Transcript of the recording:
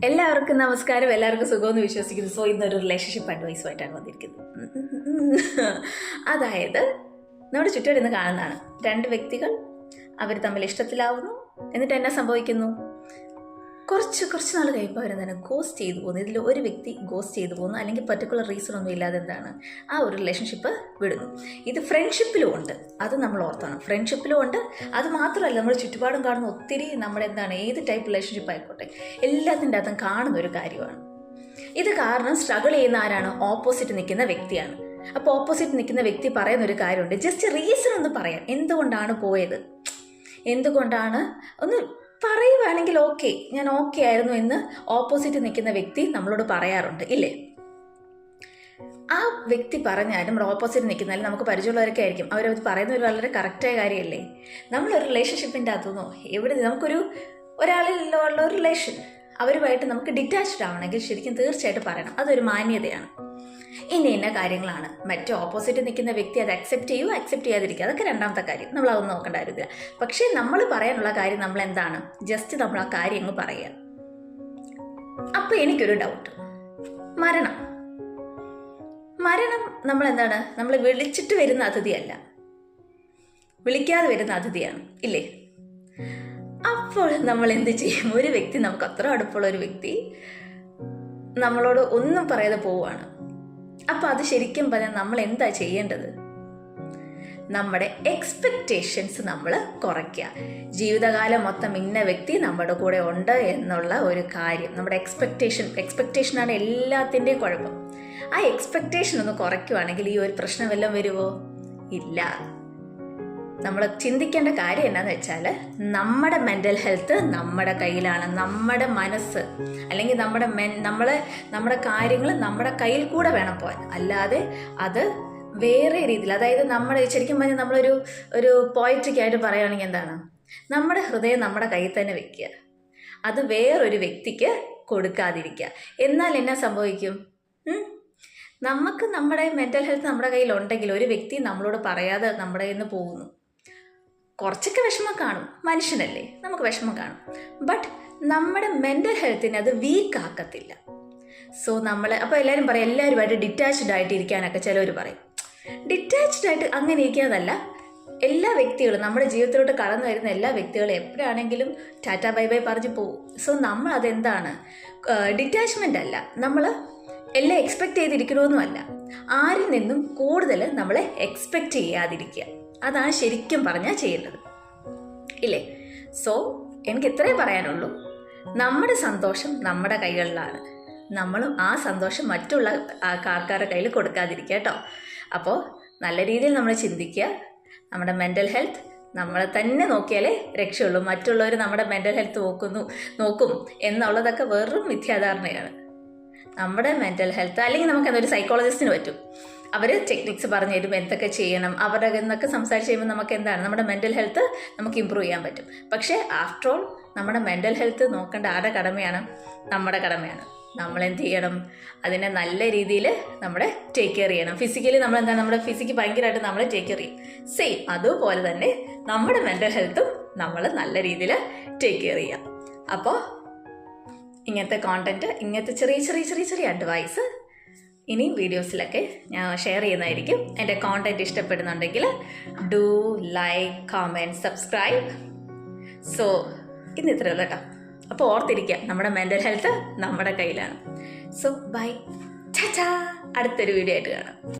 എല്ലാവർക്കും നമസ്കാരം. എല്ലാവർക്കും സുഖമെന്ന് വിശ്വസിക്കുന്നു. സോ ഇന്നൊരു റിലേഷൻഷിപ്പ് അഡ്വൈസുമായിട്ടാണ് വന്നിരിക്കുന്നത്. അതായത് നമ്മുടെ ചുറ്റും ഇന്ന് കാണുന്നതാണ്, രണ്ട് വ്യക്തികൾ അവർ തമ്മിൽ ഇഷ്ടത്തിലാവുന്നു. എന്നിട്ട് എന്നാ സംഭവിക്കുന്നു? കുറച്ച് നാൾ കഴിയുമ്പോൾ അവരെന്താണ് ഗോസ്റ്റ് ചെയ്തു പോകുന്നു. ഇതിൽ ഒരു വ്യക്തി ഗോസ്റ്റ് ചെയ്തു പോകുന്നു, അല്ലെങ്കിൽ പർട്ടിക്കുലർ റീസൺ ഒന്നും ഇല്ലാതെ എന്താണ് ആ ഒരു റിലേഷൻഷിപ്പ് വിടുന്നു. ഇത് ഫ്രണ്ട്ഷിപ്പിലും ഉണ്ട്, അത് നമ്മൾ ഓർത്തണം. ഫ്രണ്ട്ഷിപ്പിലും ഉണ്ട്. അത് മാത്രമല്ല, നമ്മൾ ചുറ്റുപാടും കാണുന്ന ഒത്തിരി നമ്മുടെ എന്താണ് ഏത് ടൈപ്പ് റിലേഷൻഷിപ്പ് ആയിക്കോട്ടെ എല്ലാത്തിൻ്റെ അകത്തും കാണുന്ന ഒരു കാര്യമാണ്. ഇത് കാരണം സ്ട്രഗിൾ ചെയ്യുന്ന ആരാണ്? ഓപ്പോസിറ്റ് നിൽക്കുന്ന വ്യക്തിയാണ്. അപ്പോൾ ഓപ്പോസിറ്റ് നിൽക്കുന്ന വ്യക്തി പറയുന്ന ഒരു കാര്യമുണ്ട്, ജസ്റ്റ് റീസൺ ഒന്ന് പറയാം, എന്തുകൊണ്ടാണ് പോയത്, എന്തുകൊണ്ടാണ് ഒന്ന് പറയുവാണെങ്കിൽ ഓക്കെ, ഞാൻ ഓക്കെ ആയിരുന്നു എന്ന് ഓപ്പോസിറ്റ് നിൽക്കുന്ന വ്യക്തി നമ്മളോട് പറയാറുണ്ട്, ഇല്ലേ? ആ വ്യക്തി പറഞ്ഞാലും നമ്മുടെ ഓപ്പോസിറ്റ് നിൽക്കുന്നാലും നമുക്ക് പരിചയമുള്ളവരൊക്കെ ആയിരിക്കും. അവരത് പറയുന്ന ഒരു വളരെ കറക്റ്റായ കാര്യമല്ലേ? നമ്മളൊരു റിലേഷൻഷിപ്പിൻ്റെ അകത്തുനിന്നോ എവിടെ ഒരാളിലുള്ള ഒരു റിലേഷൻ അവരുമായിട്ട് നമുക്ക് ഡിറ്റാച്ച്ഡ് ആവണമെങ്കിൽ ശരിക്കും തീർച്ചയായിട്ടും പറയണം. അതൊരു മാന്യതയാണ്. ഇന്ന കാര്യങ്ങളാണ്. മറ്റേ ഓപ്പോസിറ്റ് നിൽക്കുന്ന വ്യക്തി അത് അക്സെപ്റ്റ് ചെയ്യുമോ അക്സെപ്റ്റ് ചെയ്യാതിരിക്കുക, അതൊക്കെ രണ്ടാമത്തെ കാര്യം, നമ്മൾ അതൊന്നും നോക്കേണ്ട കാര്യമില്ല. പക്ഷേ നമ്മൾ പറയാനുള്ള കാര്യം നമ്മൾ എന്താണ്, ജസ്റ്റ് നമ്മൾ ആ കാര്യം അങ്ങ് പറയുക. അപ്പോൾ എനിക്കൊരു ഡൗട്ട്, മരണം നമ്മൾ എന്താണ്, നമ്മൾ വിളിച്ചിട്ട് വരുന്ന അതിഥിയല്ല, വിളിക്കാതെ വരുന്ന അതിഥിയാണ്, ഇല്ലേ? അപ്പോൾ നമ്മൾ എന്ത് ചെയ്യും? ഒരു വ്യക്തി, നമുക്ക് അത്ര അടുപ്പുള്ള ഒരു വ്യക്തി നമ്മളോട് ഒന്നും പറയാതെ പോവുകയാണ്. അപ്പോൾ അത് ശരിക്കും പറഞ്ഞാൽ നമ്മൾ എന്താ ചെയ്യേണ്ടത്? നമ്മുടെ എക്സ്പെക്റ്റേഷൻസ് നമ്മൾ കുറയ്ക്കുക. ജീവിതകാലം മൊത്തം ഇന്ന വ്യക്തി നമ്മുടെ കൂടെ ഉണ്ട് എന്നുള്ള ഒരു കാര്യം, നമ്മുടെ എക്സ്പെക്റ്റേഷനാണ് എല്ലാത്തിൻ്റെയും കുഴപ്പം. ആ എക്സ്പെക്റ്റേഷൻ ഒന്ന് കുറയ്ക്കുവാണെങ്കിൽ ഈ ഒരു പ്രശ്നം വല്ലതും വരുമോ? ഇല്ല. നമ്മൾ ചിന്തിക്കേണ്ട കാര്യം എന്താണെന്ന് വെച്ചാൽ, നമ്മുടെ മെൻ്റൽ ഹെൽത്ത് നമ്മുടെ കയ്യിലാണ്. നമ്മുടെ മനസ്സ് അല്ലെങ്കിൽ നമ്മുടെ കാര്യങ്ങൾ നമ്മുടെ കയ്യിൽ കൂടെ വേണം പോകാൻ. അല്ലാതെ അത് വേറെ രീതിയിൽ, അതായത് ശരിക്കും പറഞ്ഞാൽ നമ്മളൊരു പോയട്രിക്കായിട്ട് പറയുകയാണെങ്കിൽ എന്താണ്, നമ്മുടെ ഹൃദയം നമ്മുടെ കയ്യിൽ തന്നെ വെക്കുക, അത് വേറൊരു വ്യക്തിക്ക് കൊടുക്കാതിരിക്കുക. എന്നാൽ എന്നാ സംഭവിക്കും? നമുക്ക് നമ്മുടെ മെൻ്റൽ ഹെൽത്ത് നമ്മുടെ കയ്യിലുണ്ടെങ്കിൽ ഒരു വ്യക്തി നമ്മളോട് പറയാതെ നമ്മുടെ കയ്യിൽ നിന്ന് പോകുന്നു, കുറച്ചൊക്കെ വിഷമം കാണും, മനുഷ്യനല്ലേ, നമുക്ക് വിഷമം കാണും. ബട്ട് നമ്മുടെ മെൻ്റൽ ഹെൽത്തിനെ അത് വീക്ക് ആക്കത്തില്ല. സോ അപ്പോൾ എല്ലാവരും പറയും, എല്ലാവരുമായിട്ട് ഡിറ്റാച്ച്ഡ് ആയിട്ട് ഇരിക്കാനൊക്കെ ചിലവർ പറയും. ഡിറ്റാച്ച്ഡ് ആയിട്ട് അങ്ങനെ ഇരിക്കാന്നല്ല, എല്ലാ വ്യക്തികളും നമ്മുടെ ജീവിതത്തിലോട്ട് കടന്നു വരുന്ന എല്ലാ വ്യക്തികളും എപ്പോഴാണെങ്കിലും ടാറ്റ ബൈ ബൈ പറഞ്ഞ് പോകും. സോ നമ്മൾ അതെന്താണ്, ഡിറ്റാച്ച്മെൻ്റ് അല്ല, നമ്മൾ എല്ലാം എക്സ്പെക്റ്റ് ചെയ്തിരിക്കണമെന്നുമല്ല, ആരിൽ നിന്നും കൂടുതൽ നമ്മളെ എക്സ്പെക്റ്റ് ചെയ്യാതിരിക്കുക. അതാണ് ശരിക്കും പറഞ്ഞാൽ ചെയ്യേണ്ടത്, ഇല്ലേ? സോ എനിക്ക് ഇത്രേ പറയാനുള്ളൂ, നമ്മുടെ സന്തോഷം നമ്മുടെ കൈകളിലാണ്. നമ്മളും ആ സന്തോഷം മറ്റുള്ള ആൾക്കാരുടെ കയ്യിൽ കൊടുക്കാതിരിക്കുക, കേട്ടോ. അപ്പോൾ നല്ല രീതിയിൽ നമ്മൾ ചിന്തിക്കുക. നമ്മുടെ മെൻ്റൽ ഹെൽത്ത് നമ്മളെ തന്നെ നോക്കിയാലേ രക്ഷയുള്ളൂ. മറ്റുള്ളവർ നമ്മുടെ മെൻ്റൽ ഹെൽത്ത് നോക്കും എന്നുള്ളതൊക്കെ വെറും മിഥ്യാധാരണയാണ്. നമ്മുടെ മെൻ്റൽ ഹെൽത്ത്, അല്ലെങ്കിൽ നമുക്ക് എന്തൊരു സൈക്കോളജിസ്റ്റിന് പറ്റും, അവർ ടെക്നിക്സ് പറഞ്ഞു തരും എന്തൊക്കെ ചെയ്യണം. അവരുടെ എന്നൊക്കെ സംസാരിച്ച് കഴിയുമ്പോൾ നമുക്ക് എന്താണ്, നമ്മുടെ മെൻ്റൽ ഹെൽത്ത് നമുക്ക് ഇമ്പ്രൂവ് ചെയ്യാൻ പറ്റും. പക്ഷേ ആഫ്റ്റർ ഓൾ നമ്മുടെ മെൻ്റൽ ഹെൽത്ത് നോക്കേണ്ട ആരുടെ കടമയാണ്? നമ്മുടെ കടമയാണ്. നമ്മൾ എന്ത് ചെയ്യണം? അതിനെ നല്ല രീതിയിൽ നമ്മുടെ ടേക്ക് കെയർ ചെയ്യണം. ഫിസിക്കലി നമ്മളെന്താണ്, നമ്മുടെ ഫിസിക്ക് ഭയങ്കരമായിട്ട് നമ്മൾ ടേക്ക് കെയർ ചെയ്യും. സെയിം അതുപോലെ തന്നെ നമ്മുടെ മെൻ്റൽ ഹെൽത്തും നമ്മൾ നല്ല രീതിയിൽ ടേക്ക് കെയർ ചെയ്യാം. അപ്പോൾ ഇങ്ങനത്തെ കോണ്ടന്റ്, ഇങ്ങനത്തെ ചെറിയ അഡ്വൈസ് ഇനി വീഡിയോസിലൊക്കെ ഞാൻ ഷെയർ ചെയ്യുന്നതായിരിക്കും. എൻ്റെ കോണ്ടന്റ് ഇഷ്ടപ്പെടുന്നുണ്ടെങ്കിൽ do like, comment, subscribe. So ഇന്ന് ഇത്രയേ ഉള്ളൂ, കേട്ടോ. അപ്പോൾ ഓർത്തിരിക്കുക, നമ്മുടെ മെൻ്റൽ ഹെൽത്ത് നമ്മുടെ കയ്യിലാണ്. So bye, tata. അടുത്തൊരു വീഡിയോ ആയിട്ട് കാണാം.